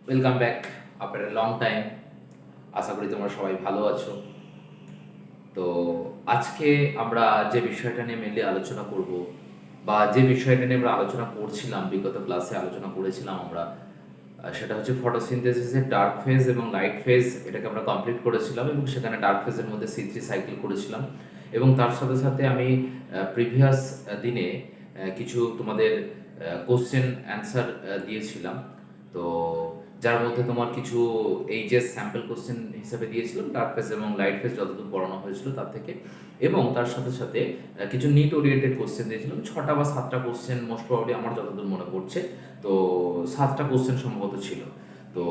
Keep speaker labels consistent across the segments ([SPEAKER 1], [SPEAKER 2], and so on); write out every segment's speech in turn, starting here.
[SPEAKER 1] Welcome back after a long time. আশা করি তোমরা সবাই ভালো আছো। তো আজকে আমরা যে বিষয়টা নিয়ে মেনলি আলোচনা করব, বা যে বিষয়টা নিয়ে আমরা আলোচনা করছিলাম, বিগত ক্লাসে আলোচনা করেছিলাম আমরা, সেটা হচ্ছে ফটোসিনথেসিসের ডার্ক ফেজ এবং লাইট ফেজ। এটাকে আমরা কমপ্লিট করেছিলাম এবং সেখানে ডার্ক ফেজের মধ্যে C3 সাইকেল করেছিলাম। এবং তার সাথে সাথে আমি প্রিভিয়াস দিনে কিছু তোমাদের কোশ্চেন অ্যান্সার দিয়েছিলাম। তো যার মধ্যে তোমার কিছু এইচএস স্যাম্পল কোশ্চেন হিসেবে দিয়েছিলাম, ডার্ক ফেজ এবং লাইট ফেজ যতদূর পড়ানো হয়েছিল তার থেকে। এবং তার সাথে সাথে কিছু নিট ওরিয়েন্টেড কোশ্চেন দিয়েছিলাম, 6টা বা 7টা কোশ্চেন মোস্ট প্রবাবলি, আমার যতদূর মনে পড়ছে। তো 7টা কোশ্চেন সম্ভবত ছিল। তো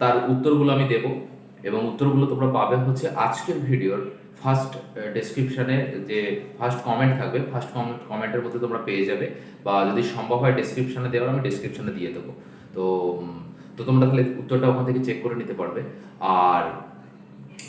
[SPEAKER 1] তার উত্তরগুলো আমি দেব, এবং উত্তরগুলো তোমরা পাবে হচ্ছে আজকের ভিডিওর ফার্স্ট ডেসক্রিপশানে। যে ফার্স্ট কমেন্ট থাকবে, ফার্স্ট কমেন্টের মধ্যে তোমরা পেয়ে যাবে, বা যদি সম্ভব হয় ডেসক্রিপশানে দেওয়ার, আমি ডেসক্রিপশানে দিয়ে দেবো। তো তো তোমরা তাহলে উত্তরটা ওখান থেকে চেক করে নিতে পারবে। আর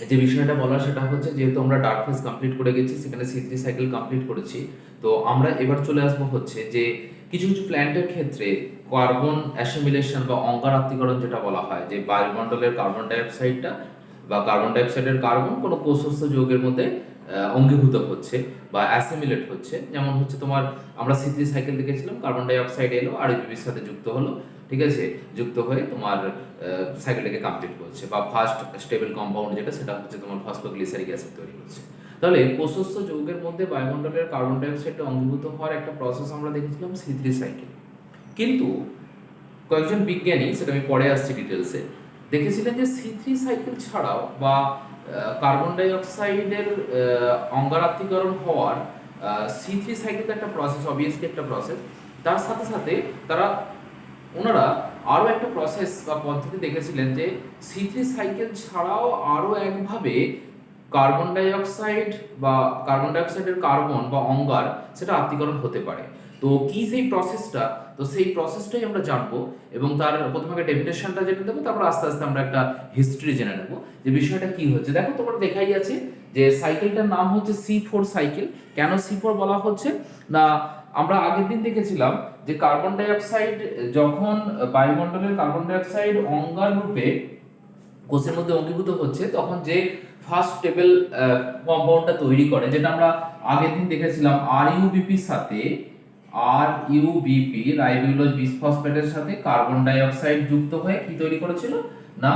[SPEAKER 1] যে বিষয়টা বলার সেটা হচ্ছে, যেহেতু আমরা ডার্ক ফেজ কমপ্লিট করে গেছি, সেখানে C3 সাইকেল কমপ্লিট করেছি, তো আমরা এবার চলে আসবো হচ্ছে যে কিছু কিছু প্ল্যান্টের ক্ষেত্রে কার্বন অ্যাসিমিলেশন বা অঙ্গারাত্মীকরণ যেটা বলা হয়, যে বায়ুমণ্ডলের কার্বন ডাইঅক্সাইডটা বা কার্বন ডাইঅক্সাইডের কার্বন কোনো কোষস্থ যৌগের মধ্যে অঙ্গীভূত হচ্ছে বা অ্যাসিমিলেট হচ্ছে। যেমন হচ্ছে তোমার, আমরা C3 সাইকেল দেখেছিলাম, কার্বন ডাইঅক্সাইড এলো আর বিবির সাথে যুক্ত হলো, ঠিক আছে, যুক্ত হয়ে তোমার সাইকেলটাকে কমপ্লিট করছে, বা ফার্স্ট স্টেবল কম্পাউন্ড যেটা, সেটা হচ্ছে তোমার ফসফোগ্লিসারিক অ্যাসিড তৈরি করছে। তাহলে কোষস্থ যৌগের মধ্যে বায়ুমণ্ডলের কার্বন ডাইঅক্সাইডটা অঙ্গীভূত হওয়ার একটা প্রসেস আমরা দেখেছিলাম C3 সাইকেল। কিন্তু কয়েকজন বিজ্ঞানী, সেটা আমি পরে আসছি ডিটেলসে, দেখেছিলেন যে C3 সাইকেল ছাড়াও বা কার্বন ডাইঅক্সাইডের অঙ্গারাত্মীকরণ হওয়ার C3 সাইকেল একটা প্রসেস, অবভিয়াসলি একটা প্রসেস। তার সাথে সাথে তারা ওনারা আরও একটা প্রসেস বা পদ্ধতি দেখেছিলেন যে C3 সাইকেল ছাড়াও আরও একভাবে কার্বন ডাইঅক্সাইড বা কার্বন ডাইঅক্সাইডের কার্বন বা অঙ্গার সেটা আত্মীকরণ হতে পারে। তো কি সেই প্রসেসটা, তো সেই প্রসেসটাই আমরা জানবো, এবং তার প্রথমে ডেফিনেশনটা জেনে দেবো, তারপর আস্তে আস্তে আমরা একটা হিস্ট্রি জেনে নেবো যে বিষয়টা কি হচ্ছে। দেখো, তোমরা দেখাই আছে যে সাইকেলটার নাম হচ্ছে C4 সাইকেল। কেন C4 বলা হচ্ছে না, আমরা আগের দিন দেখেছিলাম যে কার্বন ডাইঅক্সাইড যখন বায়ুমণ্ডলের কার্বন ডাইঅক্সাইড অঙ্গার রূপে কোষের মধ্যে অঙ্গীভূত হচ্ছে, তখন যে ফার্স্ট স্টেবল কম্পাউন্ডটা তৈরি করে, যেটা আমরা আগের দিন দেখেছিলাম RUBP-র সাথে, RUBP রাইবোজ বিসফসফেটের সাথে কার্বন ডাইঅক্সাইড যুক্ত হয়ে কি তৈরি করেছিল না,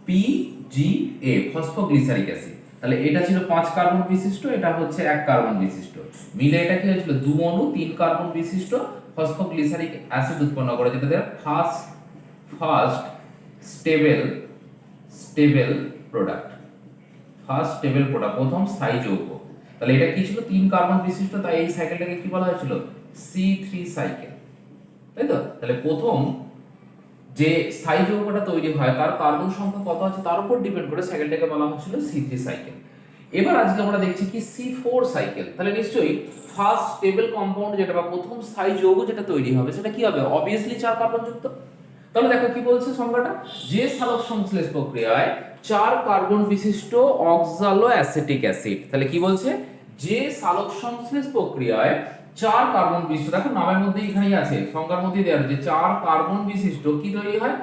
[SPEAKER 1] PGA ফসফোগ্লিসারিক অ্যাসিড। তাহলে এটা ছিল 5 কার্বন বিশিষ্ট, এটা হচ্ছে 1 কার্বন বিশিষ্ট, মিলে এটা কি হয়েছিল 2 অণু 3 কার্বন বিশিষ্ট ফসফোগ্লিসারিক অ্যাসিড উৎপন্ন করে, যেটা first stable stable product, first stable product, প্রথম স্থায়ী যৌগ। তাহলে এটা কি ছিল 3 কার্বন বিশিষ্ট, তাই এই সাইকেলটাকে কি বলা হয়েছিল C3 সাইকেল, তাই তো। তাহলে প্রথম যে স্থায়ী যৌগটা তৈরি হয় তার কার্বন সংখ্যা কত আছে তার উপর ডিপেন্ড করে সাইকেলটাকে বলা হচ্ছিল C3 সাইকেল। এবার আজকে আমরা দেখছি কি C4 সাইকেল। তাহলে নিশ্চয়ই ফার্স্ট স্টেবল কম্পাউন্ড যেটা বা প্রথম স্থায়ী যৌগ যেটা তৈরি হবে, সেটা কি হবে, অবভিয়াসলি 4 কার্বন যুক্ত। তাহলে দেখো কি বলছে সংজ্ঞাটা, যে সালোক সংশ্লেষ প্রক্রিয়ায় 4 কার্বন বিশিষ্ট অক্সালো অ্যাসিটিক অ্যাসিড। তাহলে কি বলছে, যে সালোক সংশ্লেষ প্রক্রিয়ায় 4 কার্বন বিশিষ্ট, দেখো নামের মধ্যে এখানেই আছে, সংজ্ঞার মধ্যেই দেওয়া আছে, 4 কার্বন বিশিষ্ট কি তৈরি হয়,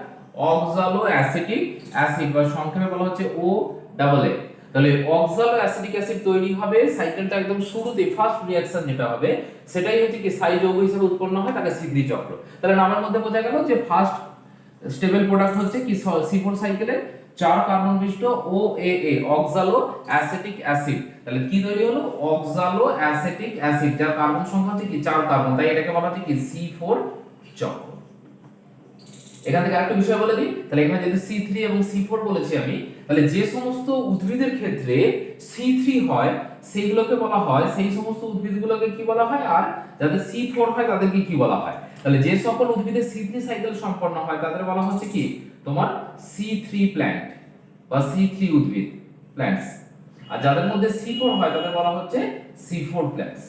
[SPEAKER 1] অক্সালো অ্যাসিটিক অ্যাসিড, বা সংক্ষেপে বলা হচ্ছে OAA। তাহলে অক্সালো অ্যাসিটিক অ্যাসিড তৈরি হবে, সাইকেলটা একদম শুরুতে ফার্স্ট রিঅ্যাকশন যেটা হবে সেটাই হচ্ছে কি স্থায়ী যৌগ হিসেবে উৎপন্ন হয়, তাকে C3 চক্র। তাহলে নামের মধ্যে বোঝা গেল যে ফার্স্ট স্টেবল প্রোডাক্ট হচ্ছে কি C4 সাইকেলে 4 কার্বন বিশিষ্ট OAA অক্সালো অ্যাসিটিক অ্যাসিড। তাহলে কি তৈরি হলো, অক্সালো অ্যাসিটিক অ্যাসিড, যার কার্বন সংখ্যা হচ্ছে কি 4 কার্বন, তাই এটাকে বলা হচ্ছে কি C4 চক্র। এখান থেকে আরেকটা বিষয় বলে দিই, তাহলে এখানে যদি C3 এবং C4 বলেছি আমি, তাহলে যে সমস্ত উদ্ভিদের ক্ষেত্রে C3 হয় সেগুলোকে বলা হয়, সেই সমস্ত উদ্ভিদগুলোকে কি বলা হয়, আর যাদের C4 হয় তাদেরকে কি বলা হয়। তাহলে যে সকল উদ্ভিদে C3 সাইকেল সম্পন্ন হয় তাদের বলা হচ্ছে কি তোমার C3 প্ল্যান্ট বা C3 উদ্ভিদ প্ল্যান্টস, আর যাদের মধ্যে C4 হয় তাদের বলা হচ্ছে C4 প্ল্যান্টস।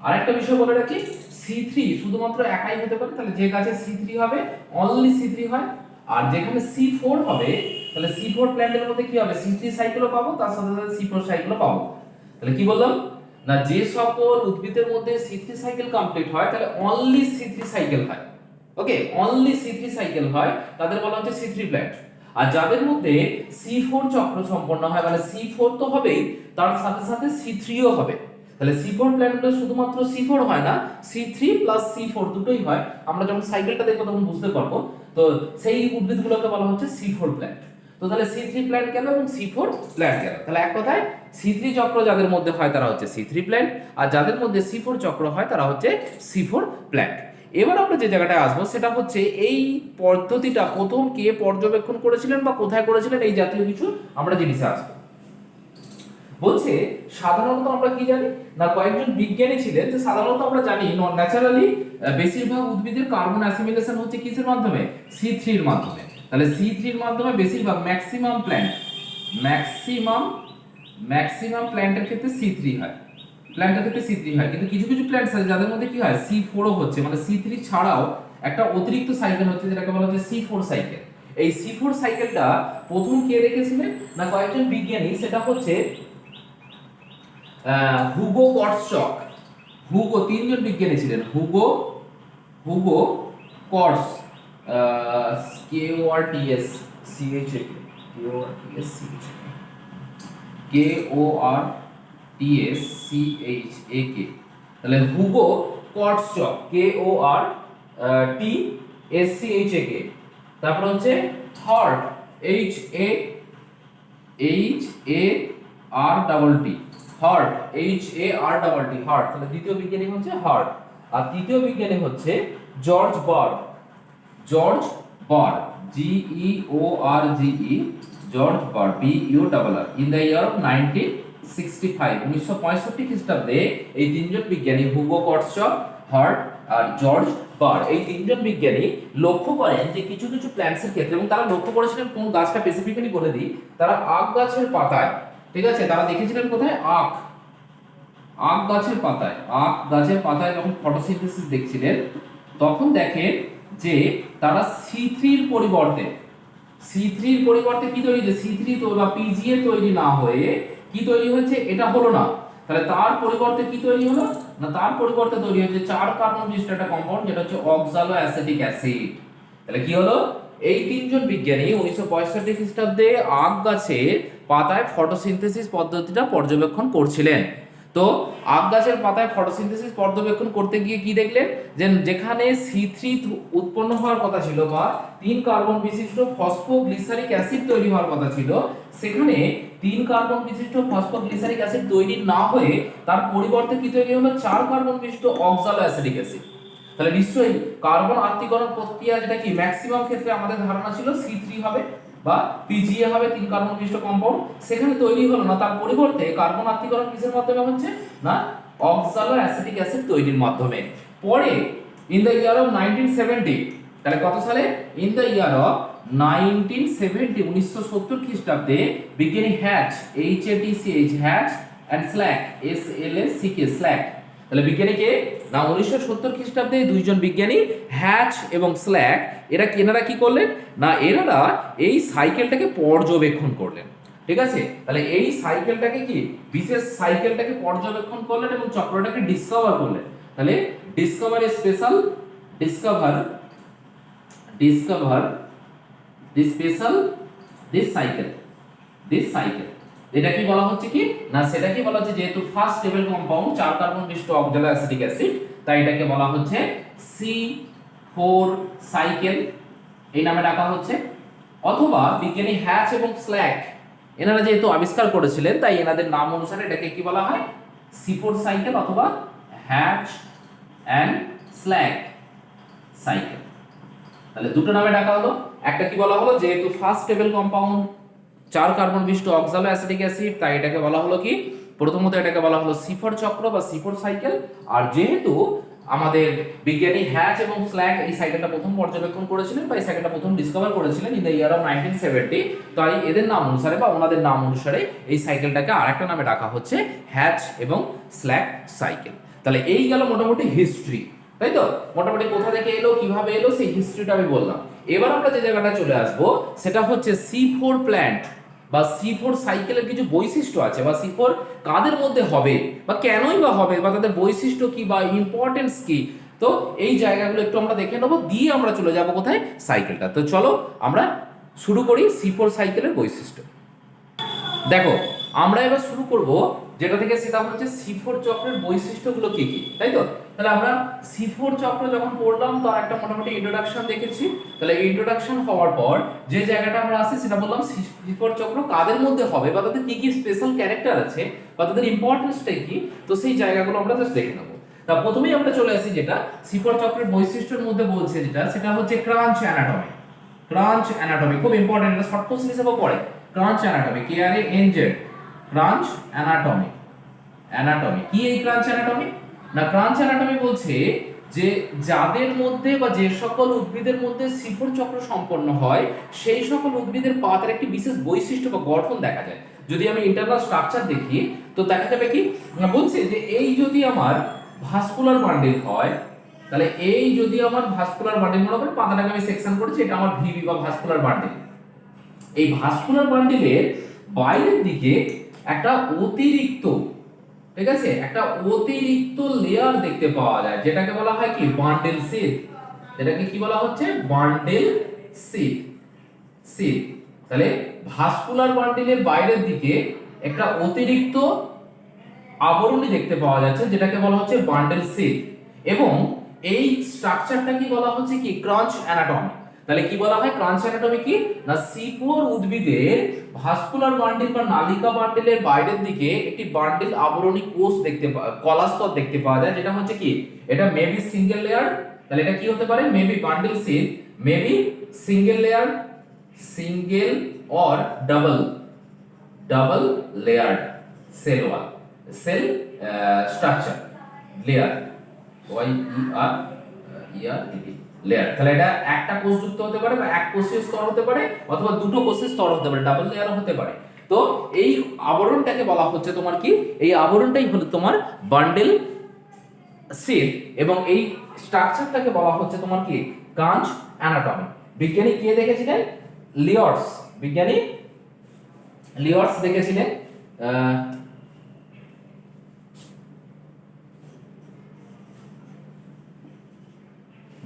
[SPEAKER 1] আরেকটা বিষয় বলে রাখি, C3 শুধুমাত্র একাই হতে পারে, তাহলে যে গাছে C3 হবে অনলি C3 হয়, আর যেখানে C4 হবে তাহলে C4 প্ল্যান্টের মধ্যে কি হবে, C3 সাইকেলও পাবো, তার সাথে সাথে C4 সাইকেলও পাবো। তাহলে কি বললাম না, যে সকল উদ্ভিদের মধ্যে C3 সাইকেল কমপ্লিট হয় তাহলে অনলি C3 সাইকেল হয়, ওকে, অনলি C3 সাইকেল হয় তাদের বলা হচ্ছে C3 প্ল্যান্ট। আর যাদের মধ্যে C4 চক্র সম্পন্ন হয়, মানে C4 তো হবেই, তার সাথে সাথে C3ও হবে। তাহলে C4 প্ল্যান্টে শুধুমাত্র C4 হয় না, C3 প্লাস C4 দুটোই হয়। আমরা যখন সাইকেলটা দেখবো তখন বুঝতে পারবো। তো সেই উদ্ভিদগুলোকে বলা হচ্ছে C4 প্ল্যান্ট। তো তাহলে C3 প্ল্যান্ট গেল এবং C4 প্ল্যান্ট গেল। তাহলে এক কথায় C3 চক্র যাদের মধ্যে হয় তারা হচ্ছে C3 প্ল্যান্ট, আর যাদের মধ্যে C4 চক্র হয় তারা হচ্ছে C4 প্ল্যান্ট। এবার আমরা যে জায়গাটায় আসবো সেটা হচ্ছে এই পদ্ধতিটা প্রথম কে পর্যবেক্ষণ করেছিলেন বা কোথায় করেছিলেন, এই জাতীয় কিছু আমরা জিনিসে আসবো। বলছে সাধারণত আমরা কি জানি না, কয়েকজন বিজ্ঞানী ছিলেন যে সাধারণত আমরা জানি ন্যাচারালি বেশিরভাগ উদ্ভিদের কার্বন অ্যাসিমিলেশন হচ্ছে কিসের মাধ্যমে, C3 এর মাধ্যমে। তাহলে C3 এর মাধ্যমে বেশিরভাগ ম্যাক্সিমাম প্ল্যান্টের ক্ষেত্রে C3 হয়, কিন্তু কিছু কিছু প্ল্যান্টস আছে যাদের মধ্যে কি হয় C4 ও হচ্ছে, মানে C3 ছাড়াও একটা অতিরিক্ত সাইকেল হচ্ছে যেটাকে বলা হচ্ছে C4 সাইকেল। এই C4 সাইকেলটা প্রথম কে দেখেছিলেন না, কয়েকজন বিজ্ঞানী, সেটা হচ্ছে হুগো কর্টসচক। তিনজন বিজ্ঞানী ছিলেন, হুগো কর্টস, KORTSCHAK, তাহলে হুগো কর্টসচক KORTSCHAK। তারপর হচ্ছে হার্ট, HARTT, হার্ট, হার্ট। তাহলে দ্বিতীয় বিজ্ঞানী হচ্ছে হার্ট। আর তৃতীয় বিজ্ঞানী হচ্ছে George Burr, GEORGE, George Burr, BURR, in the year of 1965 খ্রিস্টাব্দে এই তিনজন বিজ্ঞানী হুগো কর্টসচক, হার্ট আর জর্জ বার্গ, এই তিনজন বিজ্ঞানী লক্ষ্য করেন যে কিছু কিছু প্ল্যান্টসের ক্ষেত্রে, এবং তারা লক্ষ্য করেছিলেন কোন গাছটা স্পেসিফিক্যালি বলে দিই, তারা আখ গাছের পাতায়, ঠিক আছে, তারা দেখেছিলেন কোথায়, আখ গাছের পাতায় যখন ফটোসিনথেসিস দেখছিলেন তখন দেখেন যে তারা C3 এর পরিবর্তে কি তৈরি হয়েছে, C3 বা PGA তৈরি না হয়ে কি তৈরি হয়েছে, এটা হলো না। তাহলে তার পরিবর্তে কি তৈরি হলো না, তার পরিবর্তে তৈরি হয়েছে 4 কার্বন বিশিষ্ট একটা কম্পাউন্ড যেটা হচ্ছে অক্সালো অ্যাসিটিক অ্যাসিড। তাহলে কি হলো, এই তিনজন বিজ্ঞানী 1965 খ্রিস্টাব্দে আখ গাছের পাতায় ফটোসিনথেসিস পদ্ধতিটা পর্যবেক্ষণ করছিলেন। তো আখ গাছের পাতায় ফটোসিনথেসিস পর্যবেক্ষণ করতে গিয়ে কি দেখলেন, যে যেখানে C3 উৎপন্ন হওয়ার কথা ছিল বা 3 কার্বন বিশিষ্ট ফসফোগ্লিসারিক অ্যাসিড তৈরি হওয়ার কথা ছিল, সেখানে 3 কার্বন বিশিষ্ট ফসফোগ্লিসারিক অ্যাসিড তৈরি না হয়ে তার পরিবর্তে কি তৈরি হলো, 4 কার্বন বিশিষ্ট অক্সালো অ্যাসিটিক অ্যাসিড। তাহলে নিশ্চয়ই কার্বন আত্তীকরণ প্রক্রিয়া, যেটা কি ম্যাক্সিমাম ক্ষেত্রে আমাদের ধারণা ছিল C3 হবে বা PGA হবে, 3 কার্বন বিশিষ্ট কম্পাউন্ড, সেখানে তৈরি হলো না। তার পরিবর্তে কার্বন আত্তীকরণ কিসের মাধ্যমে হচ্ছে না, অক্সালো অ্যাসিটিক অ্যাসিড তৈরির মাধ্যমে। পরে ইন দ্য ইয়ার অফ 1970, তাহলে কত সালে, ইন দ্য ইয়ার অফ 1970 1970 খ্রিস্টাব্দে বিজ্ঞানী হ্যাচ এন্ড স্ল্যাক স্ল্যাক, তাহলে বিজ্ঞানী কে না, 1970 খ্রিস্টাব্দে দুইজন বিজ্ঞানী হ্যাচ এবং স্ল্যাক, এনারা কি করলেন না, এনারা এই সাইকেলটাকে পর্যবেক্ষণ করলেন। ঠিক আছে, তাহলে এই সাইকেলটাকে বিশেষ সাইকেলটাকে পর্যবেক্ষণ করলেন এবং চক্রটাকে ডিসকভার করলেন। তাহলে ডিসকভার দিস সাইকেল, এটা কি বলা হচ্ছে কি না, সেটা কি বলা হচ্ছে, যেহেতু ফার্স্ট লেভেল কম্পাউন্ড 4 কার্বন বিশিষ্ট অক্সালো অ্যাসিটিক অ্যাসিড, তাই এটাকে বলা হচ্ছে C4 সাইকেল, এই নামে ডাকা হচ্ছে। অথবা বিজ্ঞানী হ্যাচ এবং স্ল্যাক, এনারা যেহেতু আবিষ্কার করেছিলেন তাই এনাদের নাম অনুসারে এটাকে কি বলা হয়, C4 সাইকেল অথবা হ্যাচ এন্ড স্ল্যাক সাইকেল। তাহলে দুটো নামে ডাকা হলো। একটা কি বলা হলো, যেহেতু ফার্স্ট লেভেল কম্পাউন্ড 4 কার্বন বিশিষ্ট অক্সালো অ্যাসিটিক অ্যাসিড, তাই এটাকে বলা হলো কি, প্রথমত এটাকে বলা হলো C4 চক্র বা C4 সাইকেল। আর যেহেতু আমাদের বিজ্ঞানী হ্যাচ এবং স্ল্যাক এই সাইকেলটা প্রথম পর্যবেক্ষণ করেছিলেন বা এই সাইকেলটা প্রথম ডিসকভার করেছিলেন ইন দ্য ইয়ার অফ 1970, তাই এদের নাম অনুসারে বা ওনাদের নাম অনুসারে এই সাইকেলটাকে আরেকটা নামে ডাকা হচ্ছে হ্যাচ এবং স্ল্যাক সাইকেল। তাহলে এই গেল মোটামুটি হিস্ট্রি, তাই তো, মোটামুটি কোথা থেকে এলো, কিভাবে এলো, সেই হিস্ট্রিটা আমি বললাম। এবার আমরা যে জায়গাটা চলে আসবো সেটা হচ্ছে C4 প্ল্যান্ট বা C4 সাইকেলের কিছু বৈশিষ্ট্য আছে, বা C4 কাদের মধ্যে হবে বা কেনই বা হবে, বা তাদের বৈশিষ্ট্য কি বা ইম্পর্টেন্স কি, তো এই জায়গাগুলো একটু আমরা দেখে নেবো, দিয়ে আমরা চলে যাব কোথায়, সাইকেলটা। তো চলো আমরা শুরু করি C4 সাইকেলের বৈশিষ্ট্য। দেখো আমরা এবার শুরু করব যেটা থেকে, সেটা হচ্ছে C4 চক্রের বৈশিষ্ট্যগুলো কি কি, তাই তো। তাহলে আমরা C4 চক্র যখন পড়লাম তার একটা মোটামুটি ইন্ট্রোডাকশন দেখেছি। তাহলে ইন্ট্রোডাকশন হওয়ার পর যে জায়গাটা আমরা আসি সেটা বললাম C4 চক্র কাদের মধ্যে হবে, বা তাদের কি কি স্পেশাল ক্যারেক্টার আছে, বা তাদের ইম্পর্টেন্সটা কি। তো সেই জায়গাগুলো আমরা জাস্ট দেখে নেবো। তা প্রথমেই আমরা চলে আসি যেটা C4 চক্রের বৈশিষ্ট্যের মধ্যে বলছে, যেটা সেটা হচ্ছে ক্রাঞ্চ অ্যানাটমি। ক্রাঞ্চ অ্যানাটমি খুব ইম্পর্টেন্ট, এটা শর্ট কোশ্চেন হিসেবে পড়ে। ক্রাঞ্চ অ্যানাটমি, KRANZ, ক্রাঞ্চ অ্যানাটমি। অ্যানাটমি কি এই ক্রাঞ্চ অ্যানাটমি? না, ক্রাঞ্চ অ্যানাটমি বলছে যে যাদের মধ্যে বা যে সকল উদ্ভিদের মধ্যে C4 চক্র সম্পন্ন হয় সেই সকল উদ্ভিদের পাতার একটি বিশেষ বৈশিষ্ট্য বা গঠন দেখা যায়। যদি আমি ইন্টারনাল স্ট্রাকচার দেখি তো দেখা যাবে কি, বলছে যে এই যদি আমার ভাস্কুলার বান্ডিল হয়, তাহলে এই যদি আমার ভাস্কুলার বান্ডিল, মনে করেন পাতাটাকে আমি সেকশন করেছি, এটা আমার ভিভি বা ভাস্কুলার বান্ডিল। এই ভাস্কুলার বান্ডিলের বাইরের দিকে একটা অতিরিক্ত, ঠিক আছে, একটা অতিরিক্ত লেয়ার দেখতে পাওয়া যায়, যেটাকে বলা হয় কি, বান্ডেল শীথ। এটাকে কি বলা হচ্ছে, বান্ডেল শীথ। শীথ। তাহলে ভাস্কুলার বান্ডিলের বাইরের দিকে একটা অতিরিক্ত আবরণী দেখতে পাওয়া যাচ্ছে, যেটাকে বলা হচ্ছে বান্ডেল শীথ। এবং এই স্ট্রাকচারটা কি বলা হচ্ছে কি, ক্রাঞ্চ অ্যানাটমি। তাহলে কি বলা হয়, ক্রাঞ্চ অ্যানাটমি কি না, C4 উদ্ভিদের ভাস্কুলার বান্ডিল বা নালিকা বান্ডিলের বাইরের দিকে একটি বান্ডিল আবরণী কোষ দেখতে কলাস্তর দেখতে পাওয়া যায়, যেটা হচ্ছে কি, এটা মেবি সিঙ্গেল লেয়ার। তাহলে এটা কি হতে পারে, maybe bundle sheath, maybe single layer, single or double layered cell wall, cell structure, layer, layer. তাহলে এটা একটা কোষ যুক্ত হতে পারে, বা এক কোষীয় স্তর হতে পারে, অথবা দুটো কোষের স্তর হতে পারে, ডাবল লেয়ার হতে পারে। তো এই আবরণটাকে বলা হচ্ছে তোমার কি, এই আবরণটাই হলো তোমার বান্ডেল শীথ, এবং এই স্ট্রাকচারটাকে বলা হচ্ছে তোমার কি, ক্রাঞ্চ অ্যানাটমি। বিজ্ঞানী কে দেখেছিলেন, লিওর্স। বিজ্ঞানী লিওর্স দেখেছিলেন।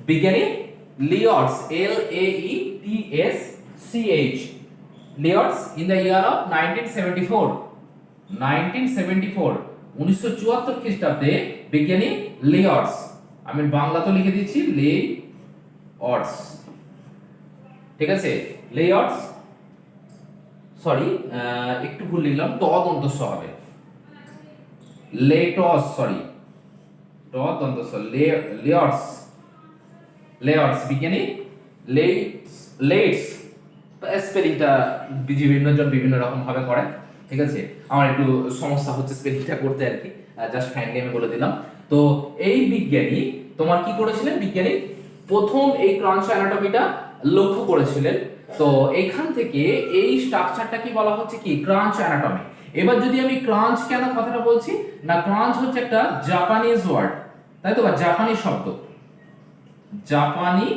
[SPEAKER 1] বিজ্ঞানী Laetsch, LAETSCH, Laetsch in the year of 1974, 1974 খ্রিস্টাব্দে বিজ্ঞানী লিওর্স, আমি বাংলা তো লিখে দিচ্ছি লিওর্স, ঠিক আছে, লিওর্স, সরি একটু ভুল লিখলাম, দন্তস্ব হবে, লেটস, সরি দন্তস্ব, লিওর্স, লেটস, বিজ্ঞানী লেটস, স্পেলিংটা বিভিন্ন জন বিভিন্ন রকম ভাবে করে, ঠিক আছে, আমার একটু সমস্যা হচ্ছে স্পেলিংটা করতে আর কি, জাস্ট কাইন্ডলি আমি বলে দিলাম। তো এই বিজ্ঞানী তোমার কি করেছিলেন, বিজ্ঞানী প্রথম এই ক্রাঞ্চ অ্যানাটমিটা লক্ষ্য করেছিলেন। তো এইখান থেকে এই স্ট্রাকচারটা কি বলা হচ্ছে কি, ক্রাঞ্চ অ্যানাটমি। এবার যদি আমি ক্রাঞ্চ কেন কথাটা বলছি না, ক্রাঞ্চ হচ্ছে একটা জাপানিজ ওয়ার্ড, তাই তো, বা জাপানি শব্দ, জাপানি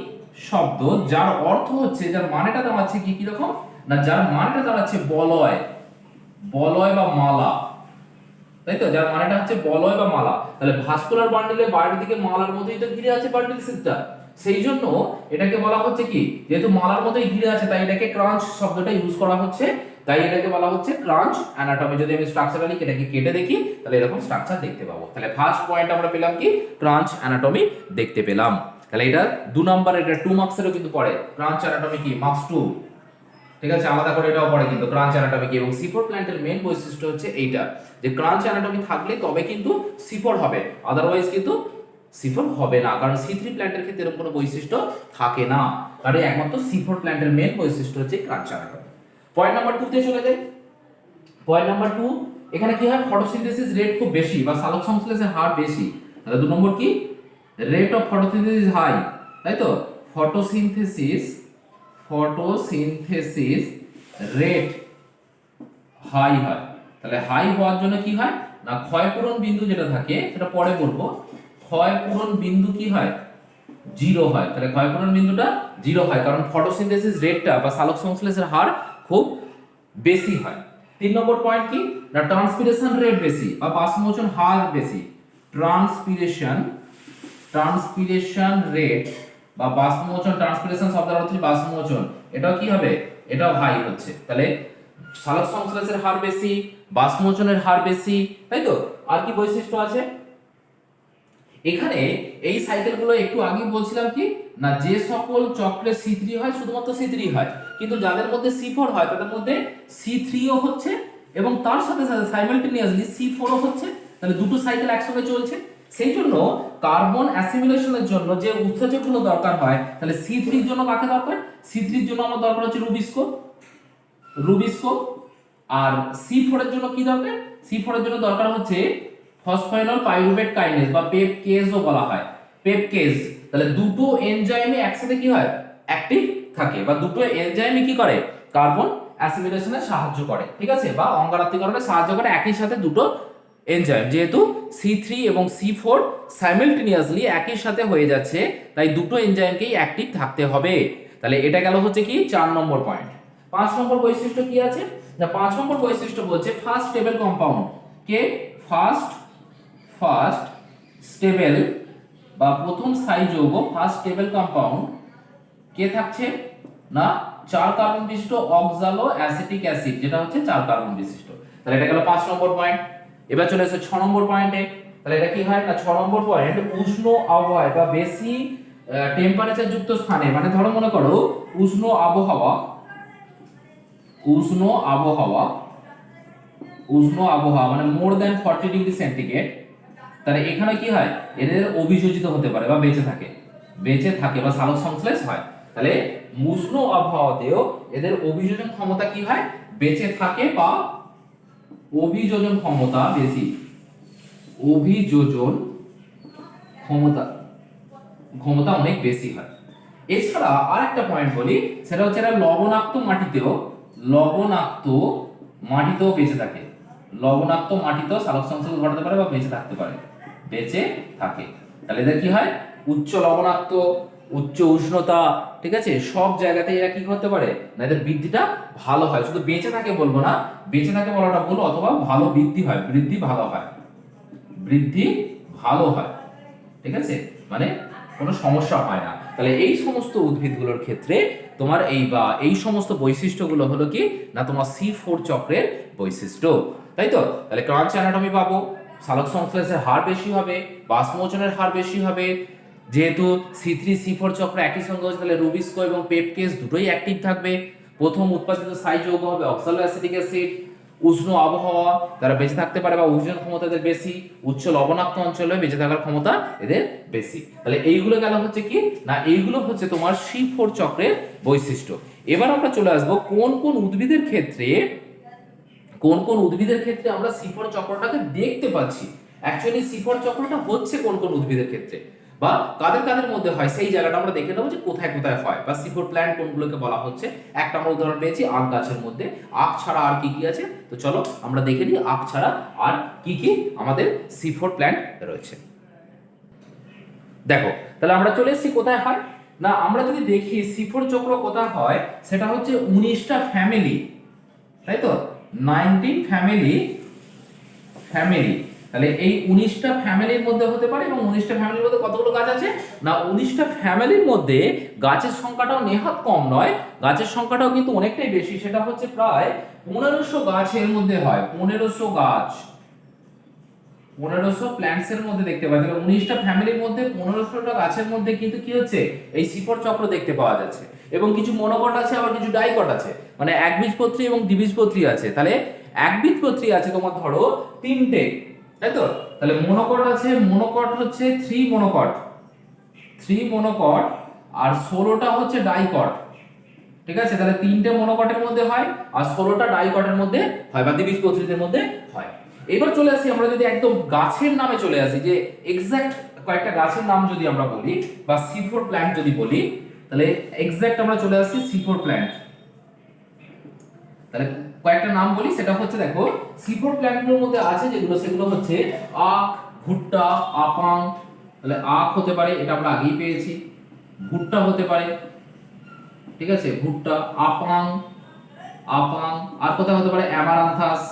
[SPEAKER 1] শব্দ, যার অর্থ হচ্ছে, যার মানেটা দাঁড়াচ্ছে কি কি রকম না, যার মানেটা দাঁড়াচ্ছে বলয়, বলয় বা মালা, তাই তো, যার মানেটা হচ্ছে বলয় বা মালা। তাহলে ভাস্কুলার বান্ডেলের বাইরের দিকে মালার মতোই তো ঘিরে আছে বান্ডেল শীথটা, সেই জন্য এটাকে বলা হচ্ছে কি, যেহেতু মালার মতোই ঘিরে আছে তাই এটাকে ক্রাঞ্চ শব্দটা ইউজ করা হচ্ছে, তাই এটাকে বলা হচ্ছে ক্রাঞ্চ অ্যানাটমি। যদি আমি স্ট্রাকচারালি এটাকে কেটে দেখি তাহলে এরকম স্ট্রাকচার দেখতে পাবো। তাহলে ফার্স্ট পয়েন্ট আমরা পেলাম কি, ক্রাঞ্চ অ্যানাটমি দেখতে পেলাম। তাহলে এটা 2 নাম্বার, এটা 2 মার্কসেরও কিন্তু পড়ে, ক্রাঞ্চ অ্যানাটমি কি, মার্কস 2, ঠিক আছে, আলাদা করে এটাও পড়ে কিন্তু ক্রাঞ্চ অ্যানাটমি কি। এবং C4 প্ল্যান্টের মেইন বৈশিষ্ট্য হচ্ছে এইটা, যে ক্রাঞ্চ অ্যানাটমি থাকলে তবে কিন্তু C4 হবে, আদারওয়াইজ কিন্তু C4 হবে না, কারণ C3 প্ল্যান্টের ক্ষেত্রে এরকম কোনো বৈশিষ্ট্য থাকে না, কারণ একমাত্র C4 প্ল্যান্টের মেইন বৈশিষ্ট্য হচ্ছে ক্রাঞ্চ অ্যানাটমি। পয়েন্ট নাম্বার 2 তে চলে যাই। পয়েন্ট নাম্বার 2, এখানে কি হয়, ফটোসিনথেসিস রেট খুব বেশি বা সালোক সংশ্লেষের হার বেশি। তাহলে 2 নম্বর কি, রেট অফ ফটোসিনথেসিস হাই, তাই তো, ফটোসিনথেসিস রেট হাই হয়। তাহলে হাই হওয়ার জন্য কি হয় না, ক্ষয়পূরণ বিন্দু যেটা থাকে সেটা পরে বলবো, ক্ষয়পূরণ বিন্দু কি হয়, 0 হয়। তাহলে ক্ষয়পূরণ বিন্দুটা 0 হয়, কারণ ফটোসিনথেসিস রেটটা বা সালোক সংশ্লেষের হার খুব বেশি হয়। 3 নম্বর পয়েন্ট কি না, ট্রান্সপিরেশন রেট বেশি বা বাষ্পমোচন হার বেশি, ট্রান্সপিরেশন ট্রান্সপিরেশন রেট বা বাষ্পমোচন, ট্রান্সপিরেশন শব্দের অর্থ হচ্ছে বাষ্পমোচন, এটাও কি হবে, এটাও হাই হচ্ছে। তাহলে সালোক সংশ্লেষের হার বেশি, বাষ্পমোচনের হার বেশি, তাই তো। আর কি বৈশিষ্ট্য আছে এখানে, এই সাইকেলগুলো একটু আগে বলছিলাম কি না, যে সকল চক্রে C3 হয় শুধুমাত্র C3 হয়, কিন্তু যাদের মধ্যে C4 হয় তাদের মধ্যে C3 ও হচ্ছে এবং তার সাথে সাথে সাইমালটেনিয়াসলি C4 ও হচ্ছে। তাহলে দুটো সাইকেল একসঙ্গে চলছে। সেই জন্য কার্বন অ্যাসিমিলেশনের জন্য যে উৎসেচকগুলো দরকার হয়, তাহলে C3 এর জন্য কাকে দরকার, C3 এর জন্য আমার দরকার হচ্ছে রুবিস্কো। আর C4 এর জন্য কি দরকার, C4 এর জন্য দরকার হচ্ছে ফসফেনল পাইরুভেট কাইনেজ বা পেপকেজও বলা হয়, পেপকেজ। তাহলে দুটো এনজাইমে একসাথে কি হয়, অ্যাক্টিভ থাকে, বা দুটো এনজাইমে কি করে, কার্বন অ্যাসিমিলেশনে সাহায্য করে, ঠিক আছে, বা অঙ্গারত্বীকরণে সাহায্য করে একই সাথে দুটো এনজাইম। যেহেতু C3 এবং C4 সাইমালটেনিয়াসলি একই সাথে হয়ে যাচ্ছে, তাই দুটো এনজাইমকেই অ্যাক্টিভ থাকতে হবে। তাহলে এটা গেল হচ্ছে কি 4 নম্বর পয়েন্ট। 5 নম্বর বৈশিষ্ট্য কি আছে না, 5 নম্বর বৈশিষ্ট্য বলছে ফার্স্ট স্টেবল কম্পাউন্ড কে, ফার্স্ট স্টেবল বা প্রথম স্থায়ী যৌগ, ফার্স্ট স্টেবল কম্পাউন্ড কে থাকছে না 4 কার্বন বিশিষ্ট অক্সালো অ্যাসিটিক অ্যাসিড, যেটা হচ্ছে 4 কার্বন বিশিষ্ট। তাহলে এটা গেল 5 নম্বর পয়েন্ট। এবার চলে এসেছে 6 নম্বর পয়েন্টে। তাহলে এটা কি হয় না, 6 নম্বর পয়েন্ট, উষ্ণ আবহাওয়ায় বা বেশি টেম্পারেচার যুক্ত স্থানে, মানে ধরো মনে করো উষ্ণ আবহাওয়া মানে মোর দ্যান 40 ডিগ্রি সেন্টিগ্রেড, তাহলে এখানে কি হয়, এদের অভিযোজিত হতে পারে বা বেঁচে থাকে বা সালোক সংশ্লেষ হয়। তাহলে উষ্ণ আবহাওয়াতেও এদের অভিযোজন ক্ষমতা কি হয়, বেঁচে থাকে বা অভিযোজন ক্ষমতা বেশি, অভিযোজন ক্ষমতা অনেক বেশি হয়। এছাড়া আরেকটা পয়েন্ট বলি, সেটা হচ্ছে এরা লবণাক্ত মাটিতেও বেঁচে থাকে, লবণাক্ত মাটিতেও সালোক সংশ্লেষ ঘটাতে পারে বা বেঁচে থাকে। তাহলে এদের কি হয়, উচ্চ লবণাক্ত, উচ্চ উষ্ণতা, ঠিক আছে, সব জায়গাতে এরা কি করতে পারে না, এদের বৃদ্ধিটা ভালো হয়। শুধু বেঁচে থাকে বলবো না, বেঁচে থাকে বলাটা ভুল, অথবা ভালো বৃদ্ধি ভালো হয়, ঠিক আছে, মানে কোনো সমস্যা হয় না। তাহলে এই সমস্ত উদ্ভিদগুলোর ক্ষেত্রে তোমার এই সমস্ত বৈশিষ্ট্যগুলো হলো কি না, তোমার C4 চক্রের বৈশিষ্ট্য, তাই তো। তাহলে ক্রাঞ্চ অ্যানাটমি পাবো, সালোক সংশ্লেষের হার বেশি হবে, বাষ্পমোচনের হার বেশি হবে, যেহেতু C3 C4 চক্র একই সঙ্গে হচ্ছে, তাহলে রুবিস্কো এবং পেপকেজ দুটোই অ্যাক্টিভ থাকবে। প্রথম উৎপাদিত স্থায়ী যৌগ হবে অক্সালো অ্যাসিটিক অ্যাসিড। উষ্ণ আবহাওয়া তারা বেঁচে থাকতে পারে বা অভিযোজন ক্ষমতা এদের বেশি, উচ্চ লবণাক্ত অঞ্চলে বেঁচে থাকার ক্ষমতা এদের বেশি। তাহলে এইগুলো গেল হচ্ছে কি না, এইগুলো হচ্ছে তোমার C4 চক্রের বৈশিষ্ট্য। এবার আমরা চলে আসবো কোন কোন উদ্ভিদের ক্ষেত্রে আমরা C4 চক্রটাকে দেখতে পাচ্ছি। অ্যাকচুয়ালি C4 চক্রটা হচ্ছে কোন কোন উদ্ভিদের ক্ষেত্রে বা কাদের মধ্যে হয়, সেই জায়গাটা আমরা দেখে নেবো যে কোথায় কোথায় হয়, বা C4 প্ল্যান্ট কোনগুলোকে বলা হচ্ছে। একটা আমরা উদাহরণ পেয়েছি আখ গাছের মধ্যে। আখ ছাড়া আর কি কি আছে, তো চলো আমরা দেখে নিই আখ ছাড়া আর কি কি আমাদের C4 প্ল্যান্ট রয়েছে। দেখো, তাহলে আমরা চলে এসেছি কোথায় হয় না, আমরা যদি দেখি C4 চক্র কোথায় হয়, সেটা হচ্ছে 19টা ফ্যামিলি, তাই তো, 19 ফ্যামিলি। তাহলে এই 19টা ফ্যামিলির মধ্যে হতে পারে, এবং 19টা ফ্যামিলির মধ্যে কতগুলো গাছ আছে না, 19টা ফ্যামিলির মধ্যে গাছের সংখ্যাটাও নেহাত কম নয়, গাছের সংখ্যাটাও কিন্তু অনেকটাই বেশি। সেটা হচ্ছে প্রায় 1500 গাছের মধ্যে হয়, 1500 গাছ, 1500 প্ল্যান্টস এর মধ্যে দেখতে পাই। তাহলে 19টা ফ্যামিলির মধ্যে 1500টা গাছের মধ্যে কিন্তু কি হচ্ছে, এই C4 চক্র দেখতে পাওয়া যাচ্ছে। এবং কিছু মনোকট আছে, আবার কিছু ডাইকট আছে, মানে একবীজপত্রী এবং দ্বিবীজপত্রী আছে। তাহলে একবীজপত্রী আছে তোমার ধরো 3টে, তাই তো। তাহলে মনোকট আছে, মনোকট হচ্ছে 3 মনোকট, আর 16টা হচ্ছে ডাইকট, ঠিক আছে। তাহলে 3টে মনোকটের মধ্যে হয় আর 16টা ডাইকটের মধ্যে হয় বা দ্বিবীজপত্রীদের মধ্যে হয়। এবার চলে আসি আমরা যদি একদম গাছের নামে চলে আসি, যে এক্সাক্ট কয়েকটা গাছের নাম যদি আমরা বলি বা C4 প্ল্যান্ট যদি বলি, তাহলে এক্সাক্ট আমরা চলে আসি C4 প্ল্যান্ট। তাহলে কয়েকটা নাম বলি, সেটা হচ্ছে দেখো C4 প্ল্যান্টগুলোর মধ্যে আছে যেগুলো, সেগুলো হচ্ছে আখ, ভুট্টা, আপাং। তাহলে আখ হতে পারে, এটা আমরা আগেই পেয়েছি। ভুট্টা হতে পারে, ঠিক আছে, ভুট্টা, আপাং। আর কোথায় হতে পারে অ্যামারান্থাস,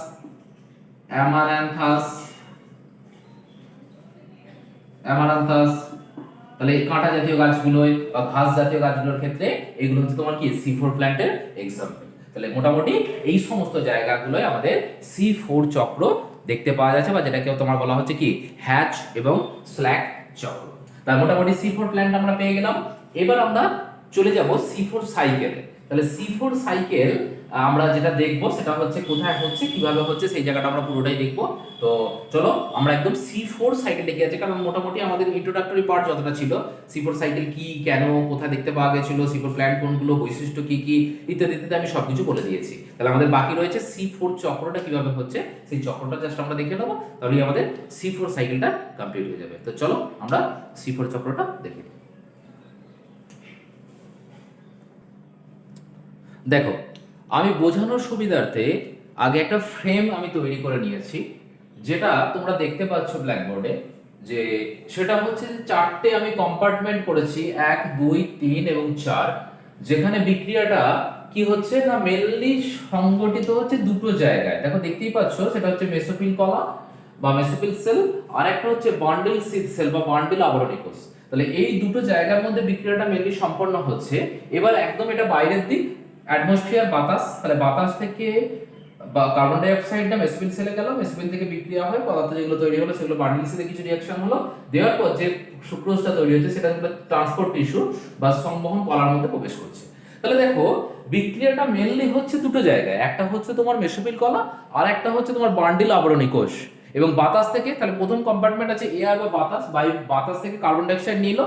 [SPEAKER 1] তাহলে এই কাঁটা জাতীয় গাছগুলোয় বা ঘাস জাতীয় গাছগুলোর ক্ষেত্রে এগুলো হচ্ছে তোমার কি C4 প্ল্যান্টের এক্সাম্পল। তাহলে মোটামুটি এই সমস্ত জায়গাগুলোয় আমাদের C4 চক্র দেখতে পাওয়া যাচ্ছে, বা যেটাকে তোমার বলা হচ্ছে কি হ্যাচ এবং স্ল্যাক চক্র। তার মোটামুটি C4 প্ল্যান্ট আমরা পেয়ে গেলাম। এবার আমরা চলে যাব C4 সাইকেলে। তাহলে C4 সাইকেল আমরা যেটা দেখবো সেটা হচ্ছে কোথায় হচ্ছে, কিভাবে হচ্ছে, সেই জায়গাটা আমরা পুরোটাই দেখবো। তো চলো আমরা একদম C4 সাইকেলটা কি আছে, কারণ মোটামুটি আমাদের ইন্ট্রোডাক্টরি পার্ট যতটা ছিল, C4 সাইকেল কি, কেন, কোথায় দেখতে পাওয়া গেছিল, C4 প্ল্যান্ট কোনগুলো, বৈশিষ্ট্য কি কি ইত্যাদি ইত্যাদি আমি সবকিছু বলে দিয়েছি। তাহলে আমাদের বাকি রয়েছে C4 চক্রটা কিভাবে হচ্ছে, সেই চক্রটা জাস্ট আমরা দেখে নেবো, তাহলে আমাদের C4 সাইকেলটা কমপ্লিট হয়ে যাবে। তো চলো আমরা C4 চক্রটা দেখি। দেখো, আমি বোঝানোর সুবিধার্থে আগে একটা ফ্রেম আমি তৈরি করে নিয়েছি, যেটা তোমরা দেখতে পাচ্ছ ব্ল্যাকবোর্ডে, যে সেটা হচ্ছে চারটে আমি কম্পার্টমেন্ট করেছি, 1 2 3 এবং 4, যেখানে বিক্রিয়াটা কি হচ্ছে না মেনলি সংগঠিত হচ্ছে দুটো জায়গায়। দেখো দেখতেই পাচ্ছ, সেটা হচ্ছে মেসোফিল কলা বা মেসোফিল সেল, আর একটা হচ্ছে বান্ডেল সিড সেল বা বান্ডেল আবরণী কোষ। তাহলে এই দুটো জায়গার মধ্যে বিক্রিয়াটা মেনলি সম্পন্ন হচ্ছে। এবার একদম এটা বাইরের দিক, অ্যাটমসফিয়ার বাতাস, তাহলে বাতাস থেকে বা কার্বন ডাই অক্সাইডটা মেসোফিল সেলে গেল, মেসোফিল থেকে বিক্রিয়া হয়, পদার্থ যেগুলো তৈরি হলো সেগুলো বান্ডেল সেলে কিছু রিঅ্যাকশন হলো, দেওয়ার পর যে সুক্রোজটা তৈরি হচ্ছে সেটা ট্রান্সপোর্ট টিস্যু বা সংবহন কলার মধ্যে প্রবেশ করছে। তাহলে দেখো বিক্রিয়াটা মেনলি হচ্ছে দুটো জায়গায়, একটা হচ্ছে তোমার মেসোফিল কলা, আর একটা হচ্ছে তোমার বান্ডেল আবরণী কোষ। এবং বাতাস থেকে, তাহলে প্রথম কম্পার্টমেন্ট আছে এয়ার বা বাতাস, বাতাস থেকে কার্বন ডাই অক্সাইড নিল,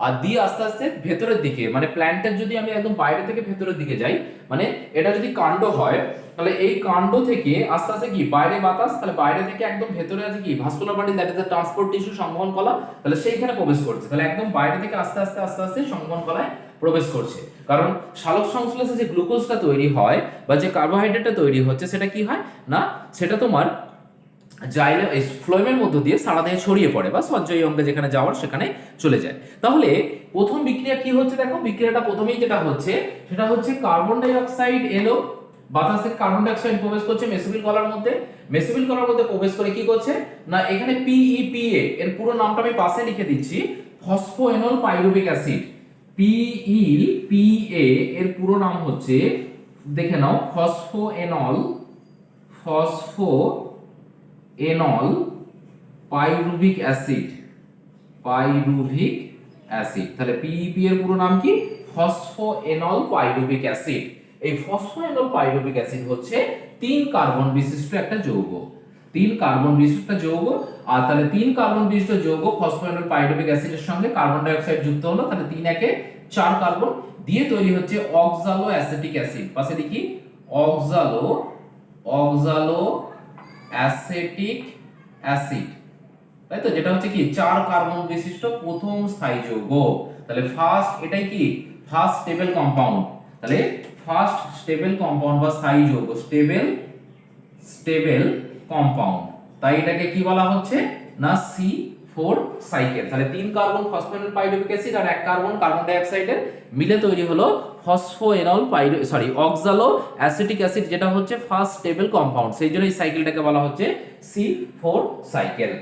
[SPEAKER 1] আর দিয়ে আস্তে আস্তে ভেতরের দিকে, মানে প্ল্যান্টের যদি আমি একদম বাইরে থেকে ভেতরের দিকে যাই, মানে এটা যদি কাণ্ড হয়, তাহলে এই কাণ্ড থেকে আস্তে আস্তে কি বাইরে বাতাস, তাহলে বাইরে থেকে একদম ভেতরে আছে কি vascular bundle, that is the transport tissue সংবহন কলা, তাহলে সেইখানে প্রবেশ করছে। তাহলে একদম বাইরে থেকে আস্তে আস্তে আস্তে আস্তে সংবহন কলায় প্রবেশ করছে। কারণ সালোক সংশ্লেষে যে গ্লুকোজটা তৈরি হয় বা যে কার্বোহাইড্রেটটা তৈরি হচ্ছে, সেটা কি হয় না, সেটা তোমার জাইলেম এই ফ্লোয়েমের মধ্য দিয়ে সারা দেহে ছড়িয়ে পড়ে বা সঞ্চয়ী অঙ্গে যেখানে যাওয়ার সেখানে চলে যায়। তাহলে প্রথম বিক্রিয়া কি হচ্ছে, দেখো বিক্রিয়াটা প্রথমেই যেটা হচ্ছে সেটা হচ্ছে কার্বন ডাই অক্সাইড এলো, বাতাস থেকে কার্বন ডাই অক্সাইড প্রবেশ করছে মেসোফিল কলার মধ্যে, মেসোফিল কলার মধ্যে প্রবেশ করে কি করছে না এখানে PEPA এর পুরো নামটা আমি পাশে লিখে দিচ্ছি, ফসফোএনল পাইরুভিক অ্যাসিড। PEPA এর পুরো নাম হচ্ছে, দেখে নাও, ফসফোএনল পাইরুভিক অ্যাসিড, পাইরুভিক অ্যাসিড। তাহলে PEP এর পুরো নাম কি, ফসফোএনল পাইরুভিক অ্যাসিড। এই ফসফোএনল পাইরুভিক অ্যাসিড হচ্ছে 3 কার্বন বিশিষ্ট একটা যৌগ, 3 কার্বন বিশিষ্ট যৌগ। আর তাহলে 3 কার্বন বিশিষ্ট যৌগ ফসফোএনল পাইরুভিক অ্যাসিডের সঙ্গে কার্বন ডাই অক্সাইড যুক্ত হলো, তাহলে 3 একে 4 কার্বন দিয়ে তৈরি হচ্ছে অক্সালো অ্যাসিটিক অ্যাসিড। পাশে লিখি অক্সালো অ্যাসিটিক অ্যাসিড, তাই তো, যেটা হচ্ছে কি 4 কার্বন বিশিষ্ট প্রথম স্থায়ী যৌগ। তাহলে ফার্স্ট, এটাই কি ফার্স্ট স্টেবল কম্পাউন্ড, তাহলে ফার্স্ট স্টেবল কম্পাউন্ড বা স্থায়ী যৌগ, স্টেবল কম্পাউন্ড, তাই এটাকে কি বলা হচ্ছে না C4 সাইকেল। তাহলে 3 কার্বন ফসফোএনল পাইরুভিক অ্যাসিড আর 1 কার্বন কার্বন ডাই অক্সাইডের মিলে তৈরি হলো অক্সালো অ্যাসিটিক অ্যাসিড, যেটা হচ্ছে ফার্স্ট স্টেবল কম্পাউন্ড, সেই জন্য এই সাইকেলটাকে বলা হচ্ছে C4 সাইকেল।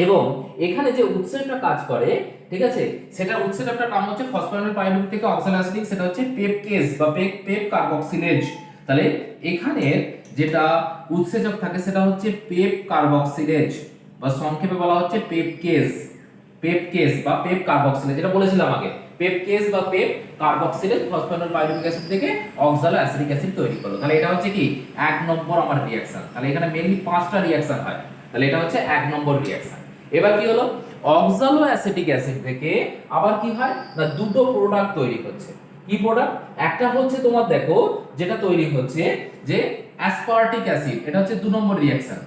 [SPEAKER 1] এবং এখানে যে উৎসেচকটা কাজ করে, ঠিক আছে, সেটা উৎসেচকটার নাম হচ্ছে ফসফোএনল পাইরুভিক থেকে অক্সালো অ্যাসিটিক, সেটা হচ্ছে পেপকেজ বা পেপ কার্বক্সিলেজ। তাহলে এখানে যেটা উৎসেচক থাকে সেটা হচ্ছে পেপ কার্বক্সিলেজ বা সংক্ষেপে বলা হচ্ছে পেপকেজ বা পেপ কার্বক্সিলেজ, যেটা বলেছিলাম আগে, পেপকেজ বা পেপ কার্বক্সিলেজ ফসফোএনল পাইরুভিক অ্যাসিড থেকে অক্সালো অ্যাসিটিক অ্যাসিড তৈরি করলো। তাহলে এটা হচ্ছে কি 1 নম্বর আমার রিঅ্যাকশন। তাহলে এখানে মেইনলি 5টা রিঅ্যাকশন হয়, তাহলে এটা হচ্ছে 1 নম্বর রিঅ্যাকশন। এবার কি হলো, অক্সালো অ্যাসিটিক অ্যাসিড থেকে আবার কি হয় না দুটো প্রোডাক্ট তৈরি হচ্ছে। কি প্রোডাক্ট, একটা হচ্ছে তোমার দেখো যেটা তৈরি হচ্ছে যে অ্যাসপার্টিক অ্যাসিড, এটা হচ্ছে 2 নম্বর রিঅ্যাকশন।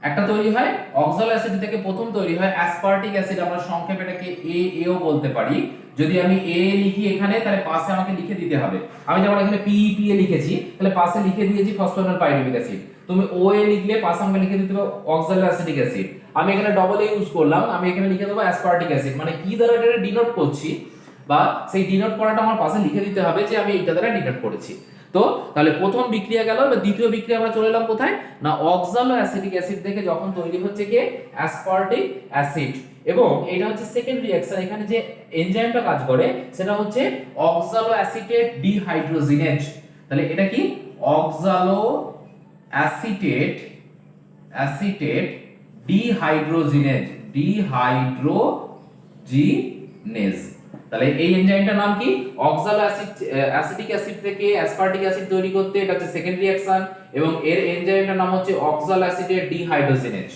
[SPEAKER 1] একটা তৈরি হয় অক্সালো অ্যাসিড থেকে প্রথম তৈরি হয় অ্যাসপার্টিক অ্যাসিড, আমরা সংক্ষেপে এটাকে AAও বলতে পারি। যদি আমি A লিখি এখানে, তাহলে পাশে আমাকে লিখে দিতে হবে, আমি যেমন এখানে PEPA লিখেছি, তাহলে পাশে লিখে দিয়েছি ফসফোএনল পাইরুভিক অ্যাসিড। তুমি OA লিখলে পাশে আমাকে লিখে দিতে হবে অক্সালো অ্যাসিটিক অ্যাসিড। আমি এখানে ডবল A ইউজ করলাম, আমি এখানে লিখে দেবো অ্যাসপার্টিক অ্যাসিড। মানে কি দ্বারা এটা ডিনোট করছি, বা সেই ডিনোট করাটা আমার পাশে লিখে দিতে হবে যে আমি এইটা দ্বারা ডিনোট করেছি। তো তাহলে প্রথম বিক্রিয়া গেল, এবার দ্বিতীয় বিক্রিয়া আমরা চলে এলাম কোথায় না অক্সালো অ্যাসিটিক অ্যাসিড থেকে যখন তৈরি হচ্ছে কি অ্যাসপার্টিক অ্যাসিড। এবং এটা হচ্ছে সেকেন্ড রিঅ্যাকশন, এখানে যে এনজাইমটা কাজ করে সেটা হচ্ছে অক্সালো অ্যাসিটেট ডিহাইড্রোজিনেজ। তাহলে এটা কি অক্সালো অ্যাসিটেট ডিহাইড্রোজিনেজ। তাহলে এই এনজাইমটার নাম কি অক্সালো অ্যাসিটিক অ্যাসিড থেকে অ্যাসপার্টিক অ্যাসিড তৈরি করতে এটা হচ্ছে সেকেন্ড রিঅ্যাকশন এবং এর এনজাইমটার নাম হচ্ছে অক্সালো অ্যাসিটেট ডিহাইড্রোজিনেজ।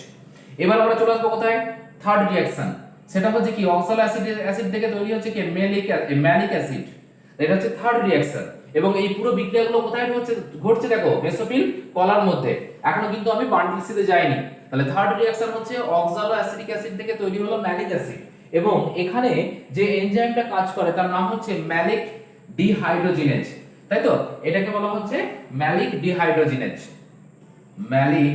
[SPEAKER 1] এবার আমরা চলে আসবো কোথায় থার্ড রিঅ্যাকশন, সেটা হচ্ছে কি অক্সালো অ্যাসিড থেকে তৈরি হচ্ছে কি ম্যালিক অ্যাসিড। এটা হচ্ছে থার্ড রিঅ্যাকশন এবং এই পুরো বিক্রিয়াগুলো কোথায় ঘটছে দেখো মেসোফিল কলার মধ্যে। এখনো কিন্তু আমি বান্ডিল সিতে যাইনি। তাহলে থার্ড রিঅ্যাকশন হচ্ছে অক্সালো অ্যাসিটিক অ্যাসিড থেকে তৈরি হলো ম্যালিক অ্যাসিড এবং এখানে যে এনজাইমটা কাজ করে তার নাম হচ্ছে ম্যালিক ডিহাইড্রোজিনেজ, তাই তো? এটাকে বলা হচ্ছে ম্যালিক ডিহাইড্রোজিনেজ। ম্যালিক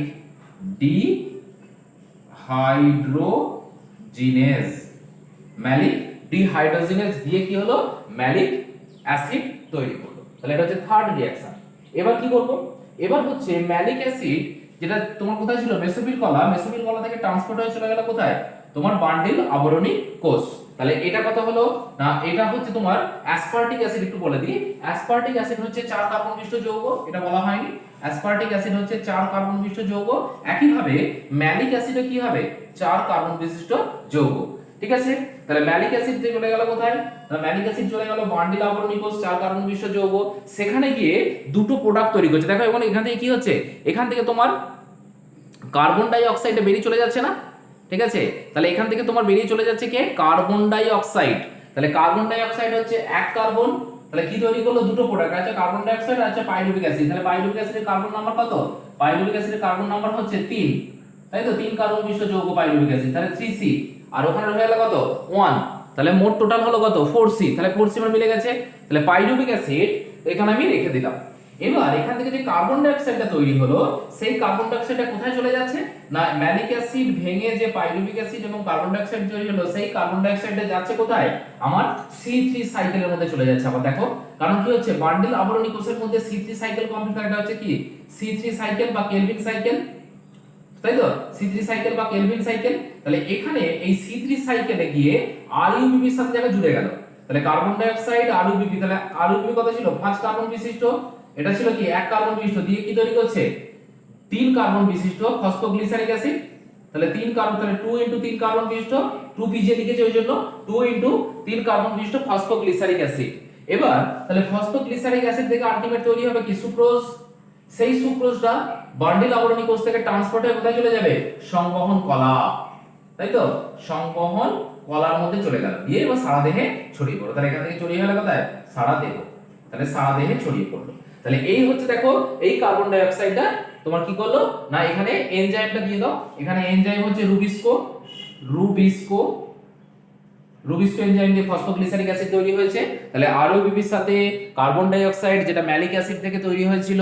[SPEAKER 1] ডিহাইড্রোজিনেজ দিয়ে কি হলো ম্যালিক অ্যাসিড তৈরি করলো। তাহলে এটা হচ্ছে থার্ড রিঅ্যাকশন। এবার কি করব, এবার হচ্ছে ম্যালিক অ্যাসিড যেটা তোমার কোথায় ছিল মেসোফিল কলা থেকে ট্রান্সপোর্ট হয়ে চলে গেল কোথায় তোমার বান্ডিল আবরণী কোষ। তাহলে এটা কথা হলো না, এটা হচ্ছে তোমার অ্যাসপার্টিক অ্যাসিড। একটু বলে দিই, অ্যাসপার্টিক অ্যাসিড হচ্ছে 4 কার্বন বিশিষ্ট যৌগ, এটা বলা হয়নি। অ্যাসপার্টিক অ্যাসিড হচ্ছে 4 কার্বন বিশিষ্ট যৌগ। একইভাবে ম্যালিক অ্যাসিডও কি হবে 4 কার্বন বিশিষ্ট যৌগ। ঠিক আছে, তাহলে ম্যালিক অ্যাসিড চলে গেল কোথায়, তাহলে ম্যালিক অ্যাসিড চলে গেল বান্ডিল আবরণী কোষ 4 কার্বন বিশিষ্ট যৌগ, সেখানে গিয়ে দুটো প্রোডাক্ট তৈরি করছে। দেখো এখন এখান থেকে কি হচ্ছে, এখান থেকে তোমার কার্বন ডাই অক্সাইডটা বেরিয়ে চলে যাচ্ছে না, ঠিক আছে? তাহলে এখান থেকে তোমার বেরিয়ে চলে যাচ্ছে কে কার্বন ডাই অক্সাইড। তাহলে কার্বন ডাই অক্সাইড হচ্ছে এক কার্বন, তাহলে কি তৈরি করলো দুটো প্রোডাক্ট আছে কার্বন ডাই অক্সাইড আর আছে পাইরুভিক অ্যাসিড। তাহলে পাইরুভিক অ্যাসিডের কার্বন নাম্বার কত, পাইরুভিক অ্যাসিডের কার্বন নাম্বার হচ্ছে 3, তাই তো? 3 কার্বন বিশিষ্ট যৌগ পাইরুভিক অ্যাসিড, তাহলে 3C আর ওখানে হয়ে গেল কত 1, তাহলে মোট টোটাল হলো কত 4C। তাহলে 4C আমার মিলে গেছে। তাহলে পাইরুভিক অ্যাসিড এখানে আমি রেখে দিলাম। এবার এখান থেকে যে কার্বন ডাই অক্সাইডটা তৈরি হলো সেই কার্বন ডাই অক্সাইডটা কোথায় চলে যাচ্ছে না ম্যালিক অ্যাসিড ভেঙে যে পাইরুভিক অ্যাসিড এবং কার্বন ডাই অক্সাইড তৈরি হলো সেই কার্বন ডাই অক্সাইডটা যাচ্ছে কোথায় আমার C3 সাইকেলের মধ্যে চলে যাচ্ছে। আবার দেখো কারণ কি হচ্ছে বান্ডিল আবরণী কোষের মধ্যে C3 সাইকেল কমপ্লিট হয়, এটা হচ্ছে কি C3 সাইকেল বা কেলভিন সাইকেল, তাই তো? C3 সাইকেল বা কেলভিন সাইকেল। তাহলে এখানে এই C3 সাইকেলে গিয়ে RuBP এর সাথে জায়গা জুড়ে গেল। তাহলে কার্বন ডাই অক্সাইড RuBP, তাহলে RuBP কত ছিল 5 কার্বন বিশিষ্ট, এটা ছিল কি 1 কার্বন বিশিষ্ট দিয়ে কি তৈরি করছে 3 কার্বন বিশিষ্ট ফসফোগ্লিসারিক অ্যাসিড। তাহলে 3 কার্বন, তাহলে 2 3 কার্বন বিশিষ্ট 2PG লিখেছে ওই জন্য 2 3 কার্বন বিশিষ্ট ফসফোগ্লিসারিক অ্যাসিড। এবার তাহলে ফসফোগ্লিসারিক অ্যাসিড থেকে আলটিমেট তৈরি হবে কি সুক্রোজ। সেই সুক্রোজটা বান্ডিল আবরণী কোষ থেকে ট্রান্সপোর্ট হয়ে কোথায় চলে যাবে সংবহন কলা, তাই তো? সংবহন কলার মধ্যে চলে গেল, দিয়ে এবার সারা দেহে ছড়িয়ে পড়লো। তাহলে এখান থেকে ছড়িয়ে গেল কোথায় সারা দেহ, তাহলে সারা দেহে ছড়িয়ে পড়লো। তাহলে এই হচ্ছে দেখো এই কার্বন ডাই অক্সাইডটা তোমার কি করলো না এখানে এনজাইমটা দিয়ে দাও। এখানে এনজাইম হচ্ছে রুবিস্কো এনজাইম দিয়ে ফসফোগ্লিসারিক অ্যাসিড তৈরি হয়েছে। তাহলে RuBP এর সাথে কার্বন ডাই অক্সাইড যেটা ম্যালিক অ্যাসিড থেকে তৈরি হয়েছিল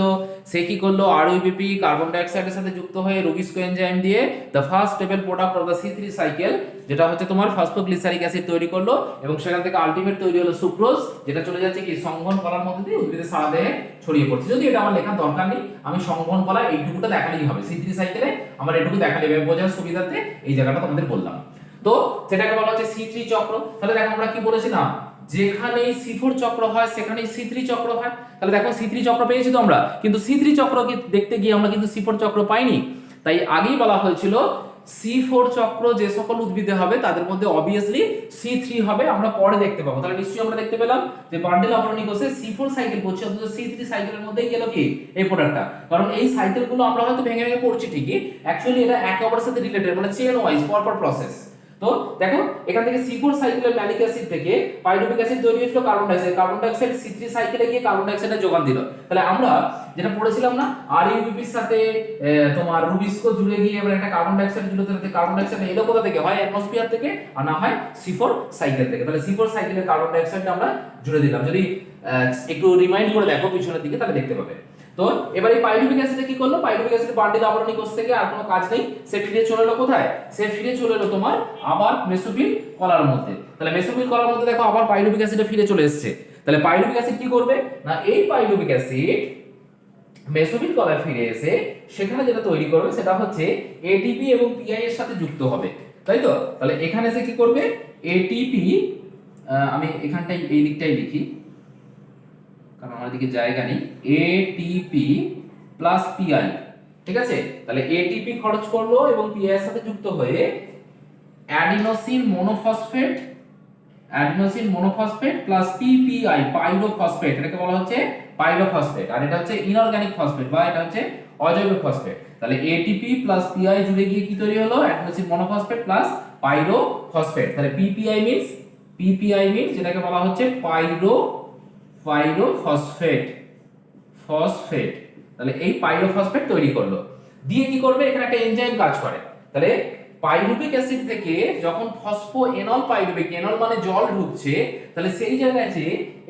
[SPEAKER 1] সে কি করলো RuBP কার্বন ডাই অক্সাইডের সাথে যুক্ত হয়ে রুবিস্কো এনজাইম দিয়ে the first stable product of the C3 cycle যেটা হচ্ছে তোমার ফসফোগ্লিসারিক অ্যাসিড তৈরি করলো এবং সেখান থেকে আলটিমেট তৈরি হলো সুক্রোজ যেটা চলে যাচ্ছে কি সংবহন কলার মধ্যে দিয়ে উদ্ভিদের সারা দেহে ছড়িয়ে পড়ছে। যদি এটা আমার লেখার দরকার নেই, আমি সংবহন কলা এইটুকুটা দেখালেই হবে। C3 সাইকেলে আমার এটুকু দেখালেই হবে, বোঝার সুবিধার্থে এই জায়গাটা তোমাদের বললাম। তো সেটাকে বলা হচ্ছে C3 চক্র। তাহলে দেখো আমরা কি বলেছিলাম যেখানেই C4 চক্র হয় সেখানেই C3 চক্র হয়। তাহলে দেখো C3 চক্র পেয়েছি তো আমরা, কিন্তু C3 চক্রকে দেখতে গিয়ে আমরা কিন্তু C4 চক্র পাইনি। তাই আগেই বলা হয়েছিল C4 চক্র যে সকল উদ্ভিদে হবে তাদের মধ্যে অবভিয়াসলি C3 হবে, আমরা পরে দেখতে পাবো। তাহলে নিশ্চয়ই আমরা দেখতে পেলাম যে বান্ডিল আবরণী কোষে C4 সাইকেল পড়ছে, অথচ C3 সাইকেলের মধ্যেই গেল কি এই প্রোডাক্টটা। কারণ এই সাইকেলগুলো আমরা হয়তো ভেঙে ভেঙে পড়ছি ঠিকই, অ্যাকচুয়ালি এটা একে অপরের সাথে রিলেটেড, মানে চেন ওয়াইজ পরপর প্রসেস। তো দেখো এখান থেকে C4 সাইকেলের ম্যালিক অ্যাসিড থেকে পাইরুভিক অ্যাসিড তৈরি হয়েছিল কার্বন ডাই অক্সাইড C3 সাইকেলে গিয়ে কার্বন ডাই অক্সাইডের যোগান দিল। তাহলে আমরা যেটা পড়েছিলাম না RuBP এর সাথে তোমার রুবিস্কো জুড়ে গিয়ে এবার একটা কার্বন ডাই অক্সাইড জুড়ে দিতে, কার্বন ডাই অক্সাইড এলো কোথা থেকে হয় অ্যাটমসফিয়ার থেকে আর না হয় C4 সাইকেল থেকে। তাহলে C4 সাইকেলের কার্বন ডাই অক্সাইডটা আমরা জুড়ে দিলাম। যদি একটু রিমাইন্ড করে দেখো পিছনের দিকে তাহলে দেখতে পাবে। তো এবার এই পাইরুভিক অ্যাসিডে কি করলো, পাইরুভিক অ্যাসিড বান্ডিল আবরণী কোষ থেকে আর কোনো কাজ নেই, সে ফিরে চলে এলো কোথায়, সে ফিরে চলে এলো তোমার আবার মেসোফিল কলার মধ্যে। তাহলে মেসোফিল কলার মধ্যে দেখো আবার পাইরুভিক অ্যাসিডে ফিরে চলে এসেছে। তাহলে পাইরুভিক অ্যাসিড কি করবে না এই পাইরুভিক অ্যাসিড মেসোফিল কলায় ফিরে এসে সেখানে যেটা তৈরি করবে সেটা হচ্ছে ATP এবং PI এর সাথে যুক্ত হবে। তাই তো? তাহলে এখানে যে কি করবে, এটিপি, আমি এখানটাই এই দিকটাই লিখি কারণ আমার দিকে জায়গা নেই, এটিপি প্লাস পিআই, ঠিক আছে? তাহলে এটিপি খরচ করলো এবং পিআই এর সাথে যুক্ত হয়ে adenosine monophosphate, adenosine monophosphate plus PPi pyrophosphate, এটাকে বলা হচ্ছে পাইরোফসফেট, আর এটা হচ্ছে ইনঅর্গানিক ফসফেট বা এটা হচ্ছে অজৈব ফসফেট। তাহলে এটিপি প্লাস পিআই জুড়ে গিয়ে কি তৈরি হলো, অ্যাডিনোসিন মোনোফসফেট প্লাস পাইরোফসফেট। তাহলে পিপিআই মিন্স যেটাকে বলা হচ্ছে পাইরোফসফেট, ফসফেট। তাহলে এই পাইরোফসফেট তৈরি করলো, দিয়ে কি করবে, এখানে একটা এনজাইম কাজ করে। তাহলে পাইরুভিক অ্যাসিড থেকে যখন ফসফোএনল পাইরুভিক, এনল মানে জল ঢুকছে, তাহলে সেই জায়গায় যে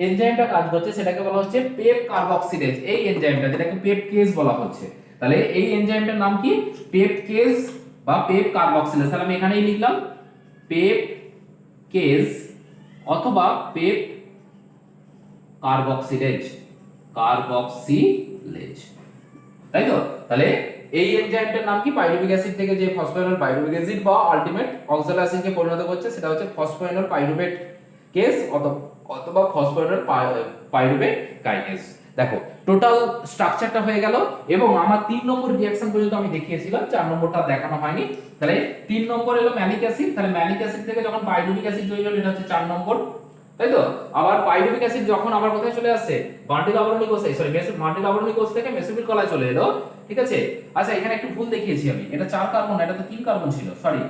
[SPEAKER 1] এনজাইমটা কাজ করছে সেটাকে বলা হচ্ছে পেপ কার্বক্সিলেজ। এই এনজাইমটা যেটাকে পেপকেজ বলা হচ্ছে, তাহলে এই এনজাইমটার নাম কি, পেপকেজ বা পেপ কার্বক্সিলেজ। তাহলে আমি এখানেই লিখলাম পেপকেজ অথবা পেপ কার্বক্সিলেজ, তাই তো? তাহলে এই এনজাইমটার নাম কি, পাইরুভিক অ্যাসিড থেকে যে ফসফোএনল পাইরুভিক অ্যাসিড বা আলটিমেট অক্সালো অ্যাসিডকে পরিণত করছে সেটা হচ্ছে ফসফোএনল পাইরুভেট কেস অথবা ফসফোএনল পাইরুভেট কাইনেজ। দেখো টোটাল স্ট্রাকচারটা হয়ে গেল এবং আমার 3 নম্বর রিঅ্যাকশন পর্যন্ত আমি দেখিয়েছিলাম, 4 নম্বরটা দেখানো হয়নি। তাহলে 3 নম্বর এলো ম্যালিক অ্যাসিড, তাহলে ম্যালিক অ্যাসিড থেকে যখন পাইরুভিক অ্যাসিড তৈরি হলো এটা হচ্ছে 4 নম্বর, তাই তো? আবার পাইরুভিক অ্যাসিড যখন আবার কোথায় চলে আসছে, বান্ডিল আবরণী কোষে, বান্ডিল আবরণী কোষ থেকে মেসোফিল কলায় চলে এলো, ঠিক আছে? আচ্ছা এখানে একটু ভুল দেখিয়েছি আমি, এটা 4 কার্বন, এটা তো 3 কার্বন ছিল, সরি,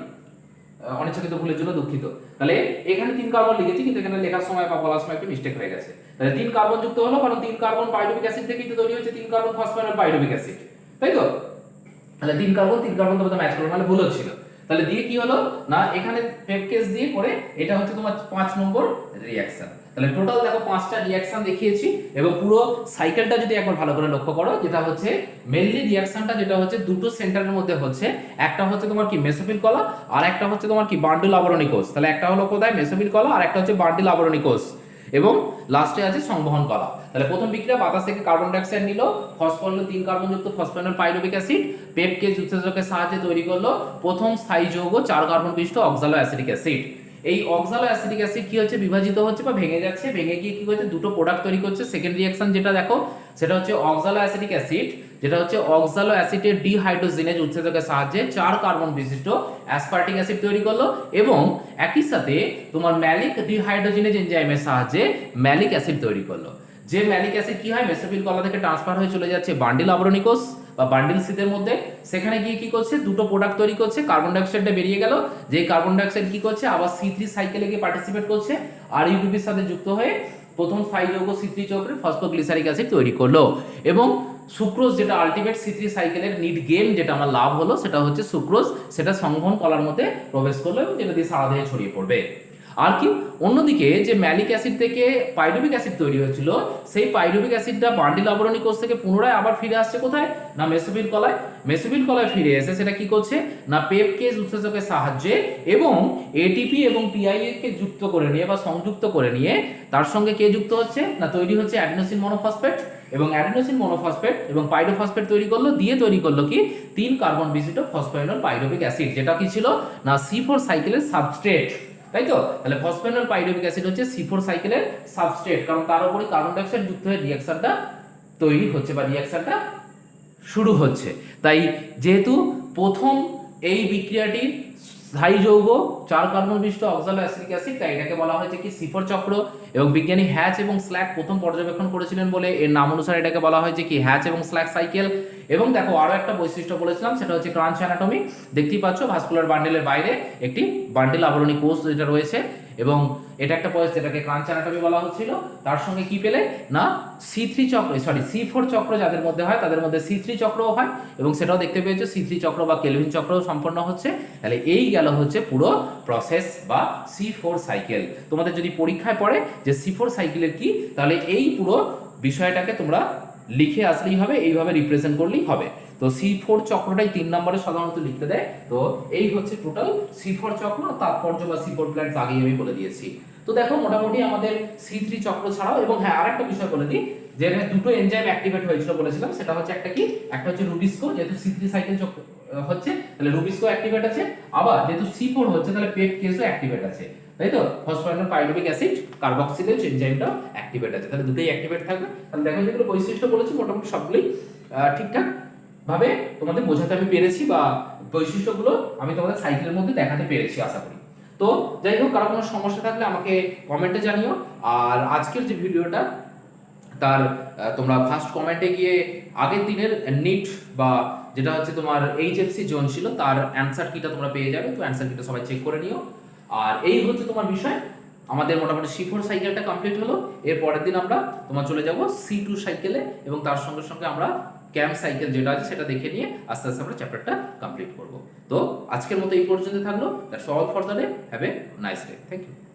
[SPEAKER 1] অনিচ্ছাকৃত ভুলের জন্য দুঃখিত। তাহলে এখানে 3 কার্বন লিখেছি কিন্তু এখানে লেখার সময় বা বলার সময় একটু মিস্টেক হয়ে গেছে। তাহলে 3 কার্বন যুক্ত হলো কারণ 3 কার্বন পাইরুভিক অ্যাসিড থেকেই তো তৈরি হচ্ছে 3 কার্বন ফসফোরাস পাইরুভিক অ্যাসিড, তাই তো? তাহলে 3 কার্বন তো ম্যাচ করবে, মানে ভুল হচ্ছিল। তাহলে দিয়ে কি হলো না, এখানে পেপকেজ দিয়ে করে এটা হচ্ছে তোমার 5 নম্বর রিঅ্যাকশন। তাহলে টোটাল দেখো 5টা রিঅ্যাকশন দেখিয়েছি এবং পুরো সাইকেলটা যদি একবার ভালো করে লক্ষ্য করো, যেটা হচ্ছে মেইনলি রিঅ্যাকশনটা যেটা হচ্ছে দুটো সেন্টারের মধ্যে হচ্ছে, একটা হচ্ছে তোমার কি মেসোফিল কলা আর একটা হচ্ছে তোমার কি বান্ডিল আবরণী কোষ। তাহলে একটা হলো কোথায় মেসোফিল কলা আর একটা হচ্ছে বান্ডিল আবরণী কোষ এবং লাস্টে আছে সংবহন কলা। তাহলে প্রথম বিক্রিয়া বাতাস থেকে কার্বন ডাই অক্সাইড নিল, ফসফোরাস 3 কার্বন যুক্ত ফসফোরাস পাইরুভিক অ্যাসিড পেপকেজ উৎসেচকের সাহায্যে তৈরি করলো প্রথম স্থায়ী যৌগ 4 কার্বন বিশিষ্ট অক্সালো অ্যাসিটিক অ্যাসিড। এই অক্সালো অ্যাসিটিক অ্যাসিড কি হচ্ছে, বিভাজিত হচ্ছে বা ভেঙে যাচ্ছে, ভেঙে গিয়ে কি হচ্ছে দুটো প্রোডাক্ট তৈরি করছে। সেকেন্ড রিঅ্যাকশন যেটা দেখো সেটা হচ্ছে অক্সালো অ্যাসিটিক অ্যাসিড, যেটা হচ্ছে অক্সালো অ্যাসিডের ডিহাইড্রোজিনেজ উৎসেচকের সাহায্যে 4 কার্বন বিশিষ্ট অ্যাসপার্টিক অ্যাসিড তৈরি করলো এবং একই সাথে তোমার ম্যালিক ডিহাইড্রোজিনেজ এনজাইমের সাহায্যে ম্যালিক অ্যাসিড তৈরি করলো। যে ম্যালিক অ্যাসিড কি হয়, মেসোফিল কলা থেকে ট্রান্সফার হয়ে চলে যাচ্ছে বান্ডিল আবরণী কোষ বা বান্ডিল সিদের মধ্যে, সেখানে গিয়ে কি করছে দুটো প্রোডাক্ট তৈরি করছে, কার্বন ডাই অক্সাইডটা বেরিয়ে গেল, যে কার্বন ডাই অক্সাইড কি করছে আবার C3 সাইকেলে গিয়ে পার্টিসিপেট করছে আর ইউপিপির সাথে যুক্ত হয়ে প্রথম স্থায়ী যৌগ C3 চক্রে ফসফোগ্লিসারিক অ্যাসিড তৈরি করলো এবং সুক্রোজ যেটা আলটিমেট C3 সাইকেলের নিড গেম, যেটা আমার লাভ হলো সেটা হচ্ছে সুক্রোজ, সেটা সংবহন কলার মধ্যে প্রবেশ করলো এবং যেটা দিয়ে সারা দেহে ছড়িয়ে পড়বে। আর কি অন্যদিকে যে ম্যালিক অ্যাসিড থেকে পাইরুভিক অ্যাসিড তৈরি হয়েছিল, সেই পাইরুভিক অ্যাসিডটা বান্ডিল আবরণী কোষ থেকে পুনরায় আবার ফিরে আসছে কোথায় না মেসোফিল কলায়। মেসোফিল কলায় ফিরে এসে সেটা কি করছে না পেপকেজ উৎসেচকের সাহায্যে এবং এটিপি এবং পিআই কে যুক্ত করে নিয়ে বা সংযুক্ত করে নিয়ে তার সঙ্গে কে যুক্ত হচ্ছে না তৈরি হচ্ছে অ্যাডিনোসিন মনোফসফেট এবং অ্যাডিনোসিন মনোফসফেট এবং পাইরোফসফেট তৈরি করলো, দিয়ে তৈরি করলো কি 3 কার্বন বিশিষ্ট ফসফোএনল পাইরুভিক অ্যাসিড, যেটা কি ছিল না C4 সাইকেলের সাবস্ট্রেট, তাই তো? তাহলে ফসফোএনল পাইরুভিক অ্যাসিড হচ্ছে C4 সাইকেলের সাবস্ট্রেট, কারণ তার উপরই কার্বন ডাই অক্সাইড যুক্ত হয়ে রিঅ্যাকশনটা তৈরি হচ্ছে বা রিঅ্যাকশনটা শুরু হচ্ছে। তাই যেহেতু প্রথম এই বিক্রিয়াটি স্থায়ী যৌগ 4 কার্বন বিশিষ্ট অক্সালো অ্যাসিটিক অ্যাসিড, তাই এটাকে বলা হয়েছে কি C4 চক্র এবং বিজ্ঞানী হ্যাচ এবং স্ল্যাক প্রথম পর্যবেক্ষণ করেছিলেন বলে এর নাম অনুসারে এটাকে বলা হয়েছে কি হ্যাচ এবং স্ল্যাক সাইকেল। এবং দেখো আরো একটা বৈশিষ্ট্য বলেছিলাম সেটা হচ্ছে ক্রাঞ্চ অ্যানাটমি, দেখতেই পাচ্ছ ভাস্কুলার বান্ডেলের বাইরে একটি বান্ডিল আবরণী কোষ যেটা রয়েছে এবং এটা একটা পয়েন্ট যেটাকে ক্রাঞ্চ অ্যানাটমি বলা হচ্ছিল। তার সঙ্গে কি পেলে না C4 চক্র যাদের মধ্যে হয় তাদের মধ্যে C3 চক্রও হয় এবং সেটাও দেখতে পেয়েছো C3 চক্র বা কেলভিন চক্রও সম্পন্ন হচ্ছে। তাহলে এই গেল হচ্ছে পুরো প্রসেস বা C4 সাইকেল। তোমাদের যদি পরীক্ষায় পড়ে যে C4 সাইকেলের কি, তাহলে এই পুরো বিষয়টাকে তোমরা লিখে আসলেই হবে, এইভাবে রিপ্রেজেন্ট করলেই হবে। তো C4 চক্রটাই 3 নম্বরে সাধারণত লিখতে দেয়। তো এই হচ্ছে টোটাল C4 চক্র, তাৎপর্য বা C4 প্ল্যান্টস আগেই আমি বলে দিয়েছি। তো দেখো মোটামুটি আমাদের C3 চক্র ছাড়াও এবং হ্যাঁ আরেকটা বিষয় বলে দিই যে দুটো এনজাইম অ্যাক্টিভেট হয়েছিল বলেছিলাম, সেটা হচ্ছে একটা কি একটা হচ্ছে রুবিস্কো, যেহেতু C3 সাইকেল হচ্ছে, তাহলে রুবিস্কো অ্যাক্টিভেট আছে, আবার যেহেতু C4 হচ্ছে তাহলে পেপ কেসও অ্যাক্টিভেট আছে, তাই তো? ফসফরাইল পাইরুভিক অ্যাসিড কার্বক্সিলেজ এনজাইমটাও অ্যাক্টিভেট আছে, তাহলে দুটোই অ্যাক্টিভেট থাকবে। তাহলে দেখো যেগুলো বৈশিষ্ট্য বলেছি মোটামুটি সবগুলোই ঠিকঠাক ভাবে তোমাদের বোঝাতে আমি পেরেছি, বা বৈশিষ্ট্যগুলো আমি তোমাদের সাইকেলের মধ্যে দেখাতে পেরেছি আশা করি। তো যাই হোক, কারো কোনো সমস্যা থাকলে আমাকে কমেন্টে জানিও। আর আজকের যে ভিডিওটা তার তোমরা ফার্স্ট কমেন্টে গিয়ে আগের দিনের নিট বা যেটা হচ্ছে তোমার এইচএফসি জোন ছিল তার অ্যান্সার কিটা তোমরা পেয়ে যাবে, তো অ্যান্সার কিটা সবাই চেক করে নিও। আর এই হচ্ছে তোমার বিষয়, আমাদের মোটামুটি C4 সাইকেলটা কমপ্লিট হলো। এর পরের দিন আমরা তোমার চলে যাব C2 সাইকেলে, এবং তার সঙ্গে সঙ্গে আমরা ক্যাম্প সাইকেল যেটা আছে সেটা দেখে নিয়ে আস্তে আস্তে আমরা চ্যাপ্টারটা কমপ্লিট করব। তো আজকের মতো এই পর্যন্ত থাকলো। That's all for the day. Have a nice day. Thank you.